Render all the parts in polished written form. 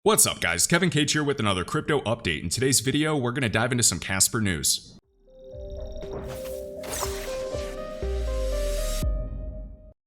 What's up guys, Kevin Cage here with another crypto update. In today's video, we're going to dive into some Casper news.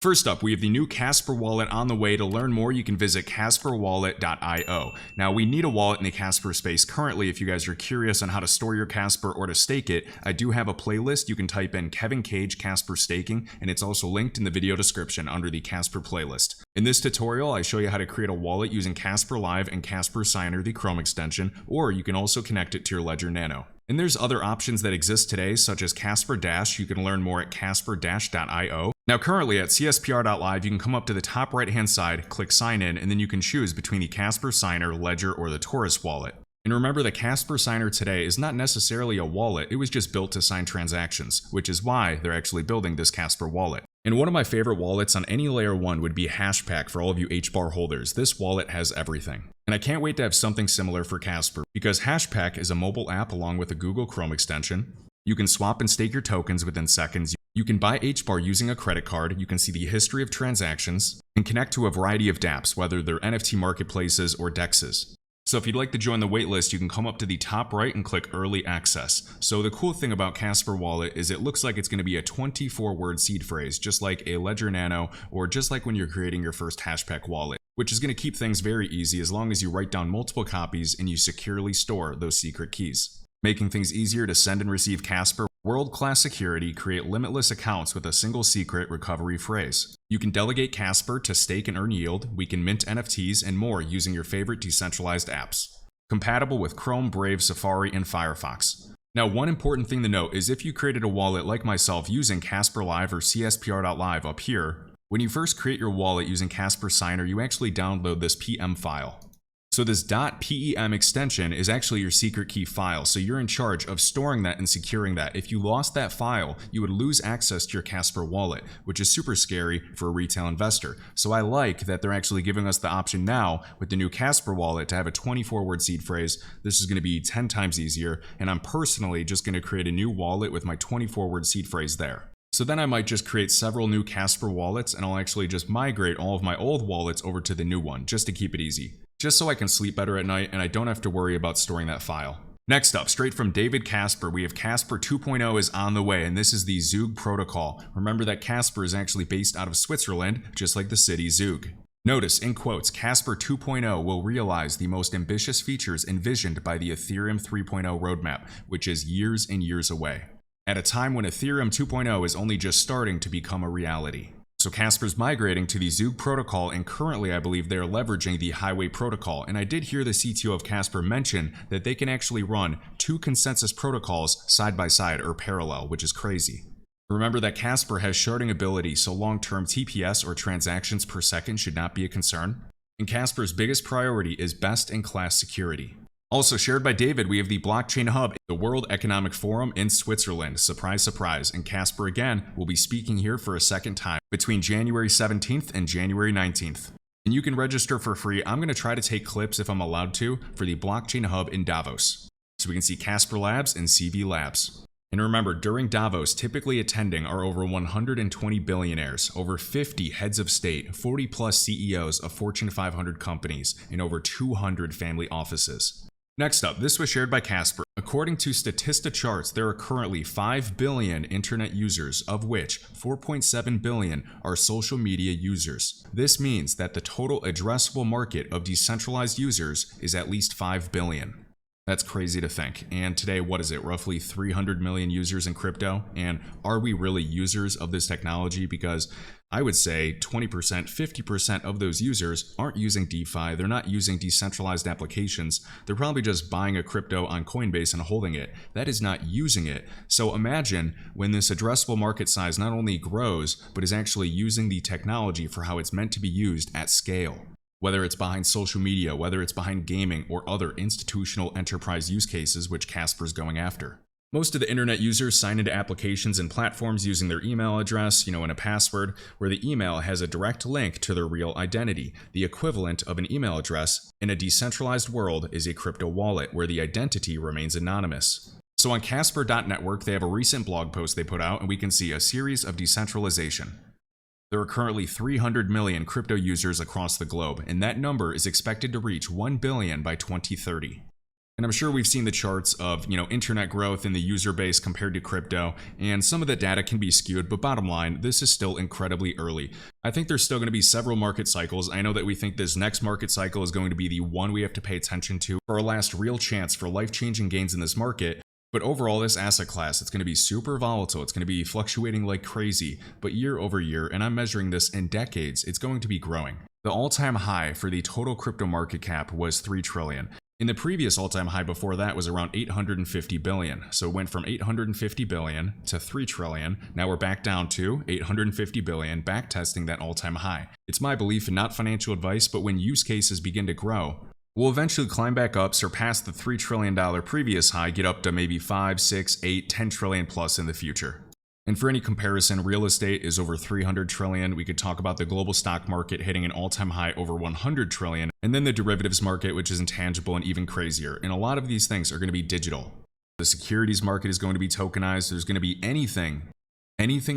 First up, we have the new Casper wallet on the way. To learn more, you can visit casperwallet.io. Now, we need a wallet in the Casper space currently. If you guys are curious on how to store your Casper or to stake it, I do have a playlist. You can type in Kevin Cage Casper Staking, and it's also linked in the video description under the Casper playlist. In this tutorial, I show you how to create a wallet using Casper Live and Casper Signer, the Chrome extension, or you can also connect it to your Ledger Nano. And there's other options that exist today, such as Casper Dash. You can learn more at casper-.io. Now currently at CSPR.live, you can come up to the top right hand side, click sign in, and then you can choose between the Casper Signer, Ledger, or the Taurus wallet. And remember, the Casper Signer today is not necessarily a wallet, it was just built to sign transactions, which is why they're actually building this Casper wallet. And one of my favorite wallets on any layer 1 would be Hashpack for all of you HBAR holders. This wallet has everything. And I can't wait to have something similar for Casper, because Hashpack is a mobile app along with a Google Chrome extension. You can swap and stake your tokens within seconds. You can buy HBAR using a credit card. You can see the history of transactions and connect to a variety of dApps, whether they're NFT marketplaces or DEXs. So if you'd like to join the waitlist, you can come up to the top right and click Early Access. So the cool thing about Casper Wallet is it looks like it's going to be a 24-word seed phrase, just like a Ledger Nano or just like when you're creating your first Hashpack wallet, which is going to keep things very easy as long as you write down multiple copies and you securely store those secret keys. Making things easier to send and receive Casper, world-class security, create limitless accounts with a single secret recovery phrase. You can delegate Casper to stake and earn yield, we can mint NFTs, and more using your favorite decentralized apps. Compatible with Chrome, Brave, Safari, and Firefox. Now, one important thing to note is if you created a wallet like myself using Casper Live or CSPR.live up here, when you first create your wallet using Casper Signer, you actually download this PM file. So this .pem extension is actually your secret key file, so you're in charge of storing that and securing that. If you lost that file, you would lose access to your Casper wallet, which is super scary for a retail investor. So I like that they're actually giving us the option now with the new Casper wallet to have a 24-word seed phrase. This is going to be 10 times easier, and I'm personally just going to create a new wallet with my 24-word seed phrase there. So then I might just create several new Casper wallets, and I'll actually just migrate all of my old wallets over to the new one, just to keep it easy. Just so I can sleep better at night and I don't have to worry about storing that file. Next up, straight from David Casper, we have Casper 2.0 is on the way, and this is the Zug protocol. Remember that Casper is actually based out of Switzerland, just like the city Zug. Notice, in quotes, Casper 2.0 will realize the most ambitious features envisioned by the Ethereum 3.0 roadmap, which is years and years away, at a time when Ethereum 2.0 is only just starting to become a reality. So Casper's migrating to the Zug protocol, and currently I believe they are leveraging the Highway protocol, and I did hear the CTO of Casper mention that they can actually run two consensus protocols side by side or parallel, which is crazy. Remember that Casper has sharding ability, so long-term TPS or transactions per second should not be a concern. And Casper's biggest priority is best-in-class security. Also shared by David, we have the Blockchain Hub, the World Economic Forum in Switzerland. Surprise, surprise. And Casper again will be speaking here for a second time between January 17th and January 19th. And you can register for free. I'm going to try to take clips if I'm allowed to for the Blockchain Hub in Davos, so we can see Casper Labs and CB Labs. And remember, during Davos, typically attending are over 120 billionaires, over 50 heads of state, 40 plus CEOs of Fortune 500 companies, and over 200 family offices. Next up, this was shared by Casper. According to Statista charts, there are currently 5 billion internet users, of which 4.7 billion are social media users. This means that the total addressable market of decentralized users is at least 5 billion. That's crazy to think. And today, what is it? Roughly 300 million users in crypto. And are we really users of this technology? Because I would say 20%, 50% of those users aren't using DeFi. They're not using decentralized applications. They're probably just buying a crypto on Coinbase and holding it. That is not using it. So imagine when this addressable market size not only grows, but is actually using the technology for how it's meant to be used at scale. Whether it's behind social media, whether it's behind gaming, or other institutional enterprise use cases which Casper's going after. Most of the internet users sign into applications and platforms using their email address, and a password, where the email has a direct link to their real identity. The equivalent of an email address in a decentralized world is a crypto wallet, where the identity remains anonymous. So on Casper.network, they have a recent blog post they put out, and we can see a series of decentralization. There are currently 300 million crypto users across the globe, and that number is expected to reach 1 billion by 2030. And I'm sure we've seen the charts of, internet growth in the user base compared to crypto, and some of the data can be skewed, but bottom line, this is still incredibly early. I think there's still going to be several market cycles. I know that we think this next market cycle is going to be the one we have to pay attention to for our last real chance for life-changing gains in this market. But overall, this asset class, it's going to be super volatile. It's going to be fluctuating like crazy, but year over year, and I'm measuring this in decades, it's going to be growing. The all-time high for the total crypto market cap was 3 trillion. In the previous all-time high before that was around 850 billion. So it went from 850 billion to 3 trillion. Now we're back down to 850 billion, back testing that all-time high. It's my belief, and not financial advice, but when use cases begin to grow, we'll eventually climb back up, surpass the $3 trillion previous high, get up to maybe 5, 6, 8, 10 trillion plus in the future. And for any comparison, real estate is over 300 trillion. We could talk about the global stock market hitting an all-time high over 100 trillion. And then the derivatives market, which is intangible and even crazier. And a lot of these things are going to be digital. The securities market is going to be tokenized. There's going to be anything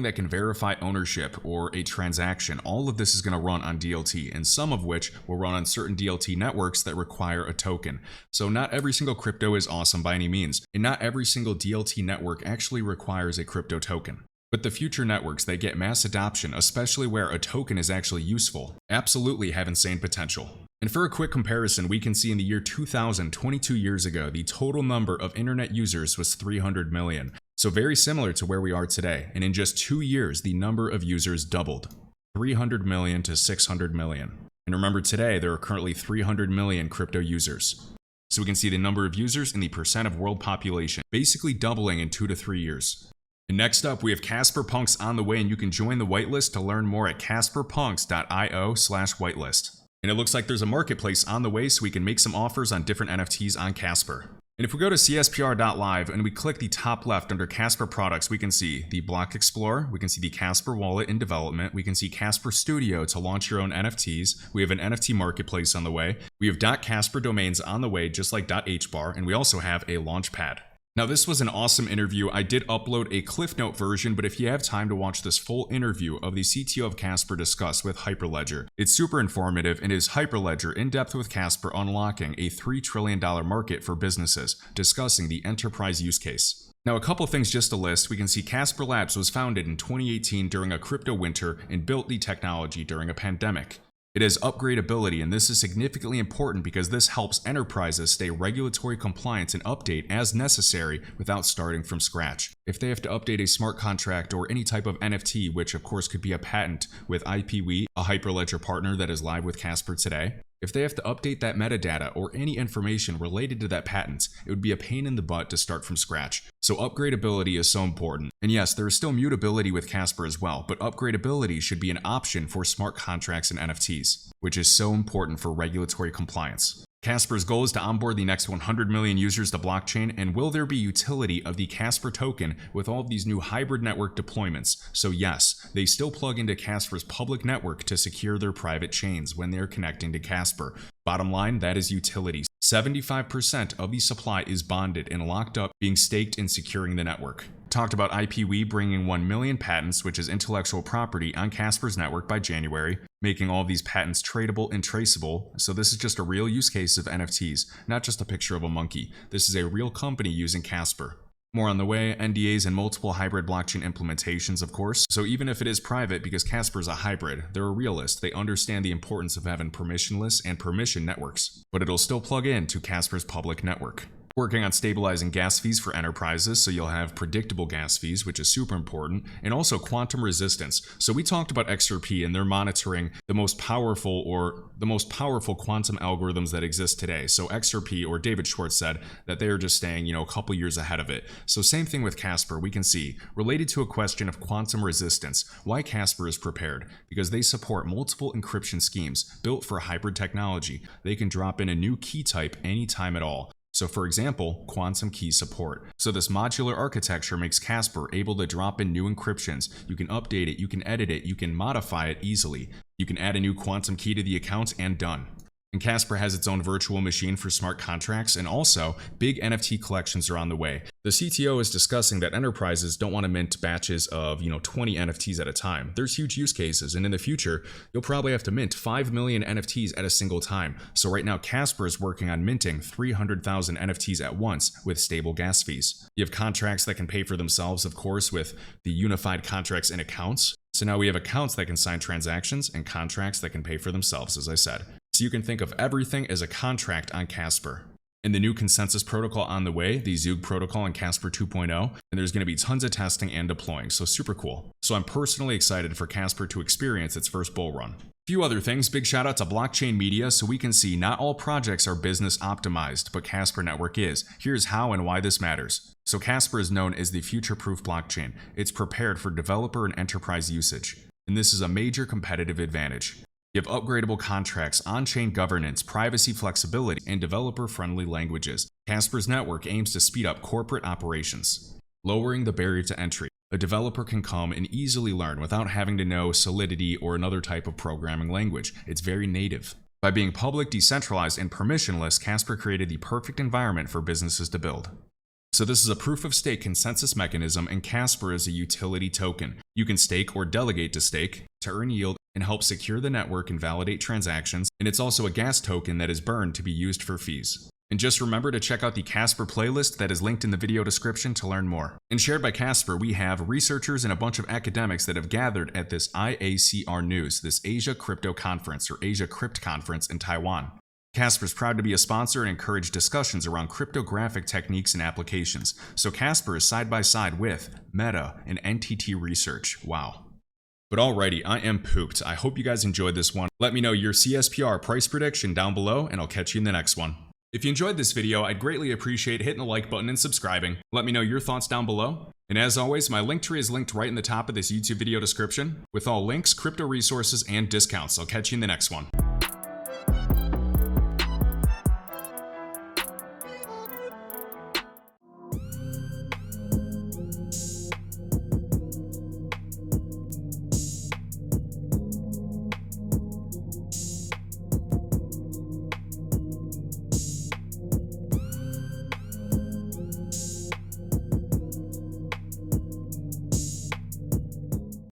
that can verify ownership or a transaction. All of this is going to run on DLT, and some of which will run on certain DLT networks that require a token. So not every single crypto is awesome by any means, and not every single DLT network actually requires a crypto token. But the future networks that get mass adoption, especially where a token is actually useful, absolutely have insane potential. And for a quick comparison, we can see in the year 2000, 22 years ago, the total number of internet users was 300 million. So very similar to where we are today. And in just 2 years, the number of users doubled, 300 million to 600 million. And remember, today, there are currently 300 million crypto users. So we can see the number of users and the percent of world population basically doubling in 2 to 3 years. And next up, we have Casper Punks on the way, and you can join the whitelist to learn more at casperpunks.io/whitelist. And it looks like there's a marketplace on the way, so we can make some offers on different NFTs on Casper. And if we go to CSPR.live and we click the top left under Casper products, we can see the Block Explorer, we can see the Casper Wallet in development, we can see Casper Studio to launch your own NFTs, we have an NFT marketplace on the way, we have .casper domains on the way just like .hbar, and we also have a launchpad. Now this was an awesome interview. I did upload a Cliff Note version, but if you have time to watch this full interview of the CTO of Casper discuss with Hyperledger, it's super informative, and is Hyperledger in depth with Casper unlocking a $3 trillion market for businesses, discussing the enterprise use case. Now a couple things just to list. We can see Casper Labs was founded in 2018 during a crypto winter and built the technology during a pandemic. It has upgradability, and this is significantly important because this helps enterprises stay regulatory compliant and update as necessary without starting from scratch. If they have to update a smart contract or any type of NFT, which of course could be a patent with IPWE, a Hyperledger partner that is live with Casper today, if they have to update that metadata or any information related to that patent, it would be a pain in the butt to start from scratch. So upgradability is so important. And yes, there is still mutability with Casper as well, but upgradability should be an option for smart contracts and NFTs, which is so important for regulatory compliance. Casper's goal is to onboard the next 100 million users to blockchain, and will there be utility of the Casper token with all of these new hybrid network deployments? So yes, they still plug into Casper's public network to secure their private chains when they're connecting to Casper. Bottom line, that is utility. 75% of the supply is bonded and locked up, being staked and securing the network. Talked about IPWE bringing 1 million patents, which is intellectual property, on Casper's network by January, making all of these patents tradable and traceable. So this is just a real use case of NFTs, not just a picture of a monkey. This is a real company using Casper. More on the way, NDAs and multiple hybrid blockchain implementations, of course. So even if it is private, because Casper is a hybrid, they're a realist. They understand the importance of having permissionless and permission networks, but it'll still plug in to Casper's public network. Working on stabilizing gas fees for enterprises, so you'll have predictable gas fees, which is super important, and also quantum resistance. So we talked about XRP, and they're monitoring the most powerful quantum algorithms that exist today. So XRP, or David Schwartz, said that they are just staying, a couple years ahead of it. So same thing with Casper. We can see, related to a question of quantum resistance, why Casper is prepared, because they support multiple encryption schemes built for hybrid technology. They can drop in a new key type anytime at all. So for example, quantum key support. So this modular architecture makes Casper able to drop in new encryptions. You can update it, you can edit it, you can modify it easily. You can add a new quantum key to the account, and done. And Casper has its own virtual machine for smart contracts, and also big NFT collections are on the way. The CTO is discussing that enterprises don't want to mint batches of 20 NFTs at a time. There's huge use cases, and in the future you'll probably have to mint 5 million NFTs at a single time. So right now Casper is working on minting 300,000 NFTs at once with stable gas fees. You have contracts that can pay for themselves, of course, with the unified contracts and accounts. So now we have accounts that can sign transactions and contracts that can pay for themselves, as I said. So you can think of everything as a contract on Casper. And the new consensus protocol on the way, the Zug protocol and Casper 2.0, and there's going to be tons of testing and deploying, so super cool. So I'm personally excited for Casper to experience its first bull run. Few other things, big shout out to Blockchain Media, so we can see not all projects are business optimized, but Casper Network is. Here's how and why this matters. So Casper is known as the future-proof blockchain. It's prepared for developer and enterprise usage, and this is a major competitive advantage. You have upgradable contracts, on-chain governance, privacy flexibility, and developer-friendly languages. Casper's network aims to speed up corporate operations, lowering the barrier to entry. A developer can come and easily learn without having to know Solidity or another type of programming language. It's very native. By being public, decentralized, and permissionless, Casper created the perfect environment for businesses to build. So this is a proof-of-stake consensus mechanism, and Casper is a utility token. You can stake or delegate to stake to earn yield and help secure the network and validate transactions, and it's also a gas token that is burned to be used for fees. And just remember to check out the Casper playlist that is linked in the video description to learn more. And shared by Casper, we have researchers and a bunch of academics that have gathered at this IACR News, this Asia Crypto Conference or Asia Crypt Conference in Taiwan. Casper is proud to be a sponsor and encourage discussions around cryptographic techniques and applications. So Casper is side by side with Meta and NTT Research. Wow. But alrighty, I am pooped. I hope you guys enjoyed this one. Let me know your CSPR price prediction down below, and I'll catch you in the next one. If you enjoyed this video, I'd greatly appreciate hitting the like button and subscribing. Let me know your thoughts down below. And as always, my link tree is linked right in the top of this YouTube video description with all links, crypto resources, and discounts. I'll catch you in the next one.